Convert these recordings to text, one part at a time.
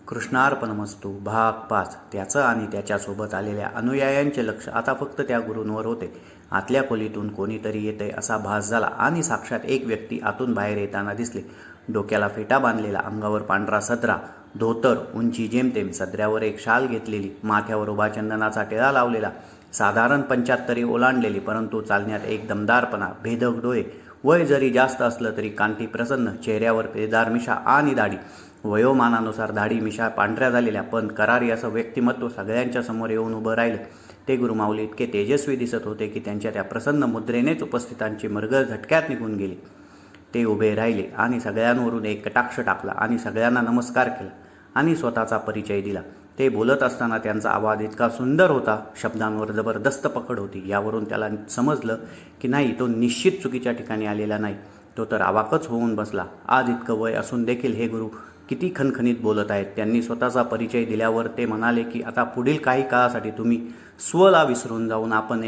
कृष्णार्पणमस्तू भाग 5. त्याचं आणि त्याच्यासोबत आलेल्या अनुयायांचे लक्ष आता फक्त त्या गुरूंवर होते. आतल्या खोलीतून कोणीतरी येतंय असा भास झाला आणि साक्षात एक व्यक्ती आतून बाहेर येताना दिसली. डोक्याला फेटा बांधलेला, अंगावर पांढरा सदरा, धोतर, उंची जेमतेम, सदऱ्यावर एक शाल घेतलेली, माथ्यावर उभा चंदनाचा टिळा लावलेला, साधारण 75 ओलांडलेली, परंतु चालण्यात एक दमदारपणा, भेदक डोळे, वय जरी जास्त असलं तरी कांती प्रसन्न, चेहऱ्यावर पेदार मिशा आणि दाढी. वयोमानानुसार दाढी मिशा पांढऱ्या झालेल्या, पण करारी असं व्यक्तिमत्व सगळ्यांच्या समोर येऊन उभं राहिलं. ते गुरुमाऊली इतके तेजस्वी दिसत होते की त्यांच्या त्या प्रसन्न मुद्रेनेच उपस्थितांची मरगळ झटक्यात निघून गेली. ते उभे राहिले आणि सगळ्यांवरून एक कटाक्ष टाकला आणि सगळ्यांना नमस्कार केला आणि स्वतःचा परिचय दिला. ते बोलत असताना त्यांचा आवाज इतका सुंदर होता, शब्दांवर जबरदस्त पकड होती. यावरून त्याला समजलं की नाही, तो निश्चित चुकीच्या ठिकाणी आलेला नाही. तो तर अवाकच होऊन बसला. आज इतकं वय असून देखील हे गुरु किती खणखणीत बोलत आहेत. त्यांनी स्वतःचा परिचय दिल्यावर ते म्हणाले की आता पुढील काही काळासाठी तुम्ही स्वला विसरून जाऊन आपण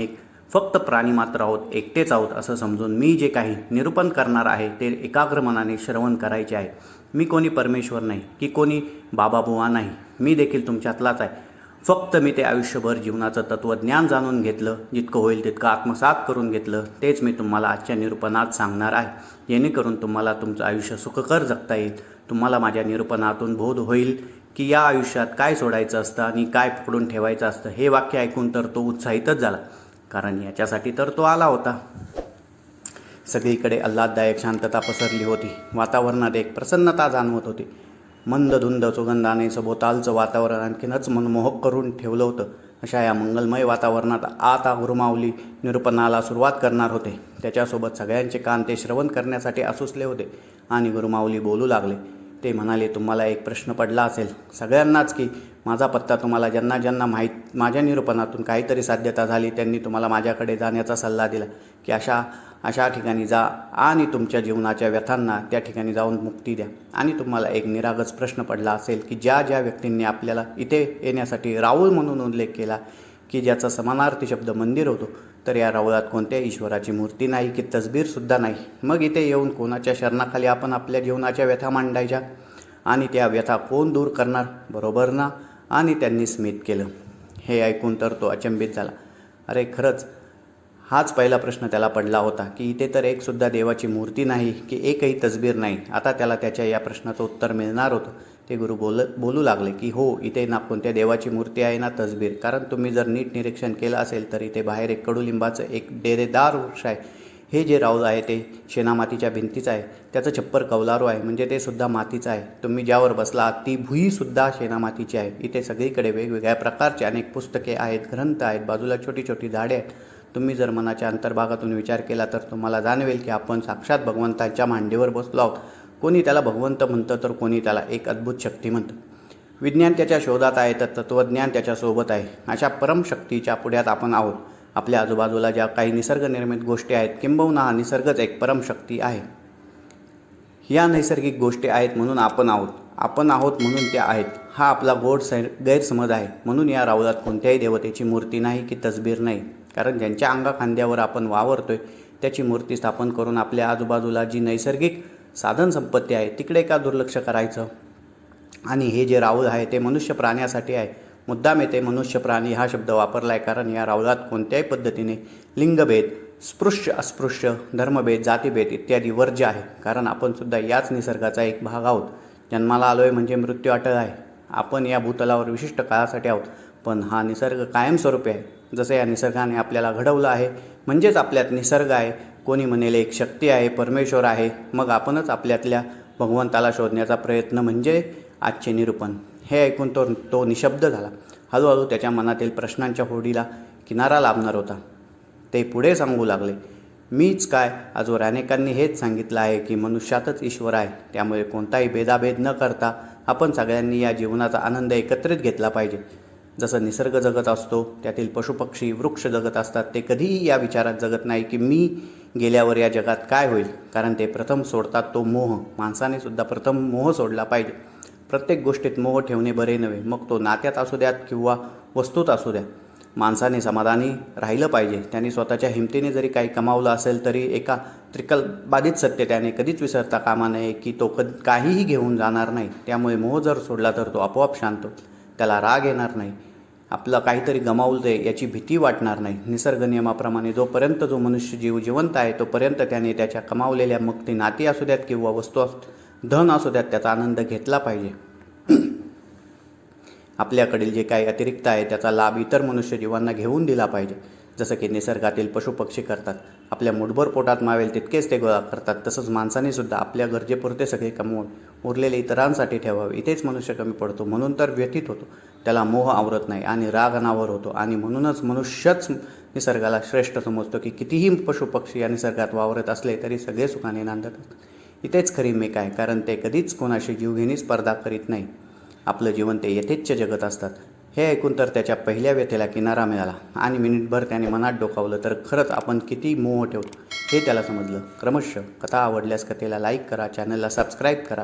फक्त प्राणी मात्र आहोत, एकटेच आहोत असं समजून मी जे काही निरूपण करणार आहे ते एकाग्र मनाने श्रवण करायचे आहे. मी कोणी परमेश्वर नाही की कोणी बाबाबुवा नाही, मी देखील तुमच्यातलाच आहे. फक्त मी ते आयुष्यभर जीवनाचं तत्त्वज्ञान जाणून घेतलं, जितकं होईल तितकं आत्मसात करून घेतलं. तेच मी तुम्हाला आजच्या निरूपणात सांगणार आहे, जेणेकरून तुम्हाला तुमचं आयुष्य सुखकर जगता येईल. तुम्हाला माझ्या निरूपणातून बोध होईल की या आयुष्यात काय सोडायचं असतं आणि काय पकडून ठेवायचं असतं. हे वाक्य ऐकून तर तो उत्साहितच झाला, कारण याच्यासाठी तर तो आला होता. सगळीकडे आल्हाददायक शांतता पसरली होती. वातावरणात एक प्रसन्नता जाणवत होती. मंद धुंद सुगंधाने सभोवतालचं वातावरण आणखीनच मनमोहक करून ठेवलं होतं. अशा या मंगलमय वातावरणात आता गुरुमाऊली निरूपणाला सुरुवात करणार होते. त्याच्यासोबत सगळ्यांचे कान ते श्रवण करण्यासाठी आसुसले होते आणि गुरुमाऊली बोलू लागले. ते म्हणाले, तुम्हाला एक प्रश्न पडला असेल सगळ्यांनाच की माझा पत्ता. तुम्हाला ज्यांना ज्यांना माझ्या निरूपणातून काहीतरी साध्यता झाली त्यांनी तुम्हाला माझ्याकडे जाण्याचा सल्ला दिला की अशा ठिकाणी जा आणि तुमच्या जीवनाच्या व्यथांना त्या ठिकाणी जाऊन मुक्ती द्या. आणि तुम्हाला एक निरागस प्रश्न पडला असेल की ज्या व्यक्तींनी आपल्याला इथे येण्यासाठी राऊळ म्हणून उल्लेख केला की ज्याचा समानार्थी शब्द मंदिर होतो, तर या राऊळात कोणत्या ईश्वराची मूर्ती नाही की तसबीरसुद्धा नाही. मग इथे येऊन कोणाच्या शरणाखाली आपण आपल्या जीवनाच्या व्यथा मांडायच्या आणि त्या व्यथा कोण दूर करणार, बरोबर ना? आणि त्यांनी स्मित केलं. हे ऐकून तर तो अचंबित झाला. अरे खरंच, हाच पहिला प्रश्न त्याला पडला होता की इथे तर एकसुद्धा देवाची मूर्ती नाही की एकही तसबीर नाही. आता त्याला त्याच्या या प्रश्नाचं उत्तर मिळणार होतं. ते गुरु बोलू लागले की हो, इथे ना कोणत्या देवाची मूर्ती आहे ना तसबीर. कारण तुम्ही जर नीट निरीक्षण केलं असेल तर इथे बाहेर एक कडुलिंबाचं एक डेरेदार वृक्ष आहे. हे जे राऊळ आहे ते शेणामातीच्या भिंतीचं आहे. त्याचं छप्पर कौलारू आहे, म्हणजे ते सुद्धा मातीचं आहे. तुम्ही ज्यावर बसला ती भुईसुद्धा शेणामातीची आहे. इथे सगळीकडे वेगवेगळ्या प्रकारचे अनेक पुस्तके आहेत, ग्रंथ आहेत, बाजूला छोटी छोटी झाडे आहेत. तुम्ही जर मनाच्या अंतर्भागातून विचार केला तर तुम्हाला जाणवेल की आपण साक्षात भगवंताच्या मांडीवर बसलो आहोत. कोणी त्याला भगवंत म्हणतं तर कोणी त्याला एक अद्भुत शक्ती म्हणतं. विज्ञान त्याच्या शोधात आहे तर तत्त्वज्ञान त्याच्यासोबत आहे. अशा परमशक्तीच्या पुढ्यात आपण आहोत. आपल्या आजूबाजूला ज्या काही निसर्गनिर्मित गोष्टी आहेत, किंबहुना हा निसर्गच एक परमशक्ती आहे. या नैसर्गिक गोष्टी आहेत म्हणून आपण आहोत. आपण आहोत म्हणून त्या आहेत. हा आपला गोड गैरसमज आहे. म्हणून या राऊळात कोणत्याही देवतेची मूर्ती नाही की तसबीर नाही. कारण ज्यांच्या अंगाखांद्यावर आपण वावरतोय त्याची मूर्ती स्थापन करून आपल्या आजूबाजूला जी नैसर्गिक साधन संपत्ती आहे तिकडे का दुर्लक्ष करायचं? आणि हे जे राऊळ आहे ते मनुष्य प्राण्यासाठी आहे. मुद्दाम येथे मनुष्य प्राणी हा शब्द वापरला आहे, कारण या राऊळात कोणत्याही पद्धतीने लिंगभेद, स्पृश्य अस्पृश्य, धर्मभेद, जातीभेद इत्यादी वर्ज्य आहे. कारण आपण सुद्धा याच निसर्गाचा एक भाग आहोत. जन्माला आलो आहे म्हणजे मृत्यू अटळ आहे. आपण या भूतलावर विशिष्ट काळासाठी आहोत, पण हा निसर्ग कायमस्वरूपी आहे. जसं या निसर्गाने आपल्याला घडवलं आहे म्हणजेच आपल्यात निसर्ग आहे. कोणी म्हणेल एक शक्ती आहे, परमेश्वर आहे. मग आपणच आपल्यातल्या भगवंताला शोधण्याचा प्रयत्न म्हणजे आजचे निरूपण. हे ऐकून तो निशब्द झाला. हळूहळू त्याच्या मनातील प्रश्नांच्या होडीला किनारा लाभणार होता. ते पुढे सांगू लागले, मीच काय, आजवर अनेकांनी हेच सांगितलं आहे की मनुष्यातच ईश्वर आहे. त्यामुळे कोणताही भेदाभेद न करता आपण सगळ्यांनी या जीवनाचा आनंद एकत्रित घेतला पाहिजे. जसं निसर्ग जगत असतो, त्यातील पशुपक्षी वृक्ष जगत असतात, ते कधीही या विचारात जगत नाही की मी गेल्यावर या जगात काय होईल. कारण ते प्रथम सोडतात तो मोह. माणसाने सुद्धा प्रथम मोह सोडला पाहिजे. प्रत्येक गोष्टीत मोह ठेवणे बरे नव्हे, मग तो नात्यात असू द्यात किंवा वस्तूत असू द्या. माणसाने समाधानी राहिलं पाहिजे. त्यांनी स्वतःच्या हिमतीने जरी काही कमावलं असेल तरी एका त्रिकलबाधित सत्य त्याने कधीच विसरता कामा नये की तो काहीही घेऊन जाणार नाही. त्यामुळे मोह जर सोडला तर तो आपोआप शांत होतो. त्याला राग येणार नाही. आपलं काहीतरी गमावलं ते याची भीती वाटणार नाही. निसर्ग नियमाप्रमाणे जोपर्यंत जो मनुष्य जीव जिवंत आहे तोपर्यंत त्याने त्याच्या कमावलेल्या, मग ती नाती असू द्यात किंवा वस्तू धन असू द्यात, त्याचा आनंद घेतला पाहिजे. आपल्याकडील जे काही अतिरिक्त आहे त्याचा लाभ इतर मनुष्य जीवांना घेऊन दिला पाहिजे. जसं की निसर्गातील पशुपक्षी करतात. आपल्या मुठभर पोटात मावेल तितकेच ते गोळा करतात. तसंच माणसाने सुद्धा आपल्या गरजेपुरते सगळे कमवून उरलेले इतरांसाठी ठेवावे. इथेच मनुष्य कमी पडतो. म्हणून तर व्यथित होतो. त्याला मोह आवरत नाही आणि राग अनावर होतो. आणि म्हणूनच मनुष्यच निसर्गाला श्रेष्ठ समजतो की कितीही पशुपक्षी या निसर्गात वावरत असले तरी सगळे सुखाने नांदतात. इथेच खरी मेक आहे, कारण ते कधीच कोणाशी जीवघेणी स्पर्धा करीत नाही. आपलं जीवन ते यथेच्छ जगत असतात. हे ऐकून तर त्याच्या पहिल्या व्यथेला किनारा मिळाला आणि मिनिटभर त्याने मनात डोकावलं तर खरंच आपण किती मोह ठेवतो हे त्याला समजलं. क्रमशः कथा आवडल्यास कथेला लाईक करा, चॅनलला सबस्क्राईब करा.